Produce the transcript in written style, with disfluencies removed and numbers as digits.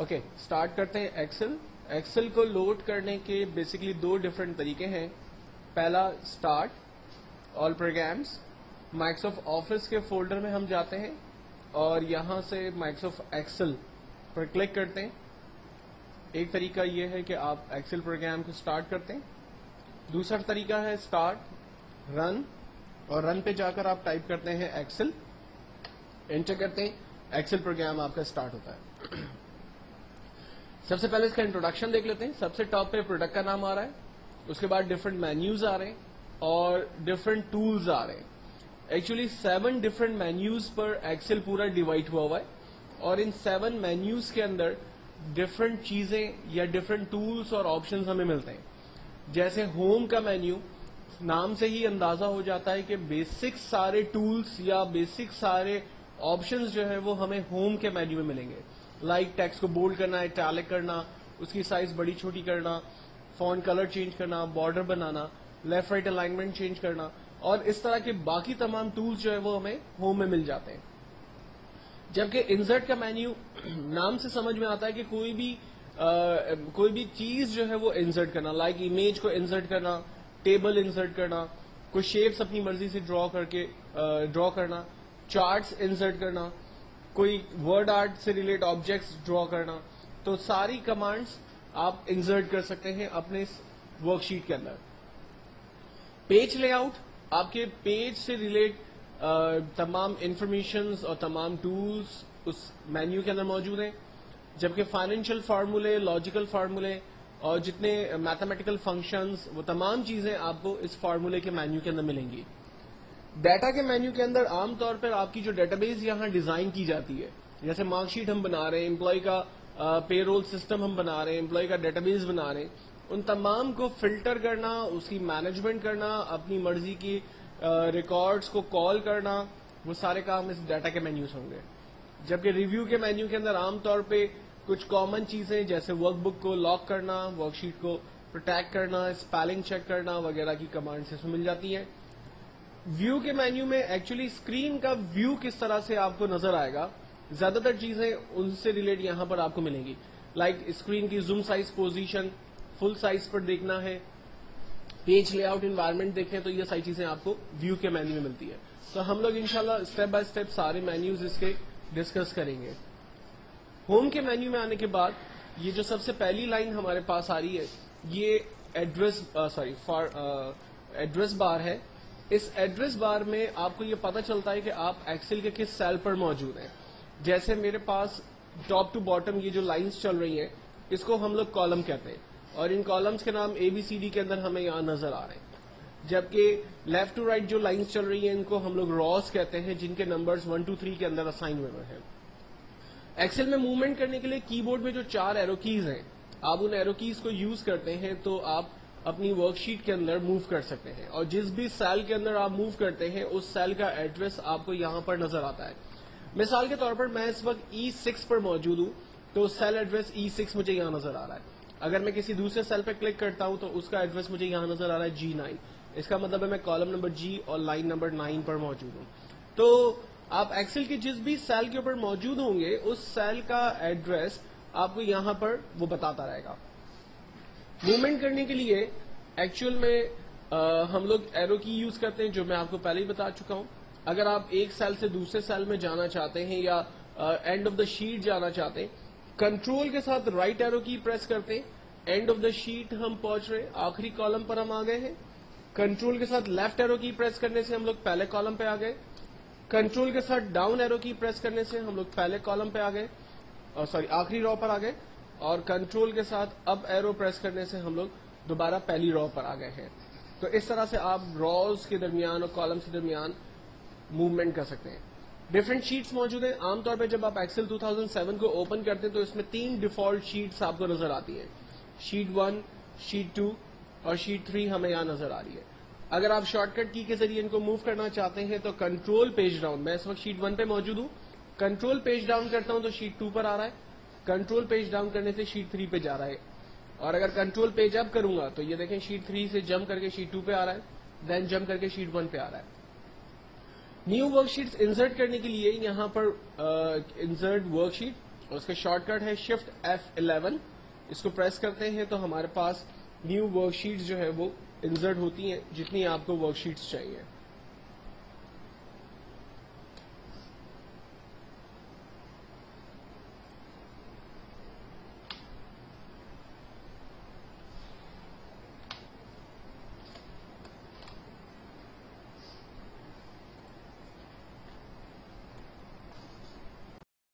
Okay start کرتے ہیں Excel. Excel کو لوڈ کرنے کے بیسکلی دو ڈفرینٹ طریقے ہیں. پہلا start all programs. Microsoft office کے فولڈر میں ہم جاتے ہیں اور یہاں سے مائکروسافٹ ایکسل پر کلک کرتے ہیں. ایک طریقہ یہ ہے کہ آپ ایکسل پروگرام کو اسٹارٹ کرتے ہیں. دوسرا طریقہ ہے اسٹارٹ رن, اور رن پہ جا کر آپ ٹائپ کرتے ہیں ایکسل, انٹر کرتے ہیں, ایکسل پروگرام آپ کا اسٹارٹ ہوتا ہے. سب سے پہلے اس کا انٹروڈکشن دیکھ لیتے ہیں. سب سے ٹاپ پہ پروڈکٹ کا نام آ رہا ہے, اس کے بعد ڈفرنٹ مینیوز آ رہے ہیں اور ڈفرنٹ ٹولز آ رہے ہیں. ایکچولی 7 ڈفرنٹ مینیوز پر ایکسل پورا ڈیوائڈ ہوا ہے, اور ان 7 مینیوز کے اندر ڈفرنٹ چیزیں یا ڈفرنٹ ٹولز اور آپشنز ہمیں ملتے ہیں. جیسے ہوم کا مینیو, نام سے ہی اندازہ ہو جاتا ہے کہ بیسک سارے ٹولز یا بیسک سارے آپشنز جو ہے وہ ہمیں ہوم کے مینیو میں ملیں گے. لائک ٹیکسٹ کو بولڈ کرنا, اٹیلک کرنا, اس کی سائز بڑی چھوٹی کرنا, فونٹ کلر چینج کرنا, بارڈر بنانا, لیفٹ رائٹ الائنمنٹ چینج کرنا, اور اس طرح کے باقی تمام ٹولز جو ہے وہ ہمیں ہوم میں مل جاتے ہیں. جبکہ انسرٹ کا مینیو نام سے سمجھ میں آتا ہے کہ کوئی بھی چیز جو ہے وہ انسرٹ کرنا, لائک امیج کو انسرٹ کرنا, ٹیبل انسرٹ کرنا, کوئی شیپس اپنی مرضی سے ڈرا کرنا, چارٹس انسرٹ کرنا, کوئی ورڈ آرٹ سے ریلیٹ آبجیکٹس ڈرا کرنا. تو ساری کمانڈس آپ انسرٹ کر سکتے ہیں اپنے ورک شیٹ کے اندر. پیج لے آؤٹ, آپ کے پیج سے ریلیٹ تمام انفارمیشنز اور تمام ٹولز اس مینیو کے اندر موجود ہیں. جبکہ فائنینشیل فارمولے, لاجیکل فارمولے اور جتنے میتھمیٹیکل فنکشنز, وہ تمام چیزیں آپ کو اس فارمولے کے مینیو کے اندر ملیں گی. ڈیٹا کے مینیو کے اندر عام طور پر آپ کی جو ڈیٹا بیس یہاں ڈیزائن کی جاتی ہے, جیسے مارک شیٹ ہم بنا رہے ہیں, امپلائی کا پے رول سسٹم ہم بنا رہے ہیں, امپلائی کا ڈیٹا بیس بنا رہے ہیں, ان تمام کو فلٹر کرنا, اس کی مینجمنٹ کرنا, اپنی مرضی کی ریکارڈز کو کال کرنا, وہ سارے کام اس ڈیٹا کے مینیوز ہوں گے. جبکہ ریویو کے مینیو کے اندر عام طور پہ کچھ کامن چیزیں جیسے ورک بک کو لاک کرنا, ورک شیٹ کو پروٹیکٹ کرنا, اسپیلنگ چیک کرنا وغیرہ کی کمانڈس اس میں مل جاتی ہیں. ویو کے مینیو میں ایکچولی اسکرین کا ویو کس طرح سے آپ کو نظر آئے گا, زیادہ تر چیزیں ان سے ریلیٹ یہاں پر آپ کو ملیں گی. لائک اسکرین کی zoom size position, full size پر دیکھنا ہے, پیج لے آؤٹ, انوائرمنٹ دیکھیں, تو یہ ساری چیزیں آپ کو ویو کے مینیو میں ملتی ہے. تو ہم لوگ انشاءاللہ اسٹیپ بائی اسٹیپ سارے مینیوز اس کے ڈسکس کریں گے. ہوم کے مینیو میں آنے کے بعد یہ جو سب سے پہلی لائن ہمارے پاس آ رہی ہے, یہ ایڈریس بار ہے. اس ایڈریس بار میں آپ کو یہ پتا چلتا ہے کہ آپ ایکسل کے کس سیل پر موجود ہیں. جیسے میرے پاس ٹاپ ٹو باٹم یہ جو لائنز چل رہی ہیں, اس کو ہم لوگ کالم کہتے ہیں, اور ان کالمز کے نام ABCD کے اندر ہمیں یہاں نظر آ رہے ہیں. جبکہ لیفٹ ٹو رائٹ جو لائنز چل رہی ہیں ان کو ہم لوگ راز کہتے ہیں, جن کے نمبرز 1 2 3 کے اندر اسائن ہوئے ہیں. ایکسل میں موومنٹ کرنے کے لیے کی بورڈ میں جو 4 ایرو کیز ہیں, آپ ان ایرو کیز کو یوز کرتے ہیں تو آپ اپنی ورک شیٹ کے اندر موو کر سکتے ہیں, اور جس بھی سیل کے اندر آپ موو کرتے ہیں اس سیل کا ایڈریس آپ کو یہاں پر نظر آتا ہے. مثال کے طور پر میں اس وقت E6 پر موجود ہوں, تو سیل ایڈریس E6 مجھے یہاں نظر آ رہا ہے. اگر میں کسی دوسرے سیل پہ کلک کرتا ہوں تو اس کا ایڈریس مجھے یہاں نظر آ رہا ہے G9. اس کا مطلب ہے میں کالم نمبر G اور لائن نمبر 9 پر موجود ہوں. تو آپ ایکسل کے جس بھی سیل کے اوپر موجود ہوں گے اس سیل کا ایڈریس آپ کو یہاں پر وہ بتاتا رہے گا. موومنٹ کرنے کے لیے ایکچوئل میں ہم لوگ ایرو کی یوز کرتے ہیں, جو میں آپ کو پہلے ہی بتا چکا ہوں. اگر آپ ایک سیل سے دوسرے سیل میں جانا چاہتے ہیں یا اینڈ آف دا شیٹ جانا چاہتے ہیں, کنٹرول کے ساتھ رائٹ ایرو کی پریس کرتے ہیں, اینڈ آف دا شیٹ ہم پہنچ رہے, آخری کالم پر ہم آ گئے ہیں. کنٹرول کے ساتھ لیفٹ ایرو کی پریس کرنے سے ہم لوگ پہلے کالم پہ آ گئے. کنٹرول کے ساتھ ڈاؤن ایرو کی پریس کرنے سے ہم لوگ پہلے کالم پہ آ گئے, آخری رو پر آ گئے. اور کنٹرول کے ساتھ اپ ایرو پریس کرنے سے ہم لوگ دوبارہ پہلی رو پر آ گئے ہیں. تو اس طرح سے آپ روز کے درمیان اور کالمس کے درمیان موومنٹ کر سکتے ہیں. ڈفرنٹ شیٹس موجود ہیں. عام طور پہ جب آپ ایکسل 2007 کو اوپن کرتے ہیں تو اس میں 3 ڈیفالٹ شیٹس آپ کو نظر آتی ہیں, شیٹ 1, شیٹ 2 اور شیٹ 3 ہمیں یہاں نظر آ رہی ہے. اگر آپ شارٹ کٹ کی کے ذریعے ان کو موو کرنا چاہتے ہیں تو کنٹرول پیج ڈاؤن, میں اس وقت شیٹ 1 پہ موجود ہوں, کنٹرول پیج ڈاؤن کرتا ہوں تو شیٹ 2 پر آ رہا ہے, کنٹرول پیج ڈاؤن کرنے سے شیٹ 3 پہ جا رہا ہے. اور اگر کنٹرول پیج اپ کروں گا تو یہ دیکھیں شیٹ 3 سے جمپ کر کے شیٹ 2 پہ آ رہا ہے, دین جمپ کر کے شیٹ 1 پہ آ رہا ہے. نیو ورک شیٹس انسرٹ کرنے کے لیے یہاں پر انسرٹ ورک شیٹ, اور اس کا شارٹ کٹ ہے شفٹ F11. اس کو پریس کرتے ہیں تو ہمارے پاس نیو ورک شیٹس جو ہے وہ انسرٹ ہوتی ہیں جتنی آپ کو ورک شیٹس چاہیے.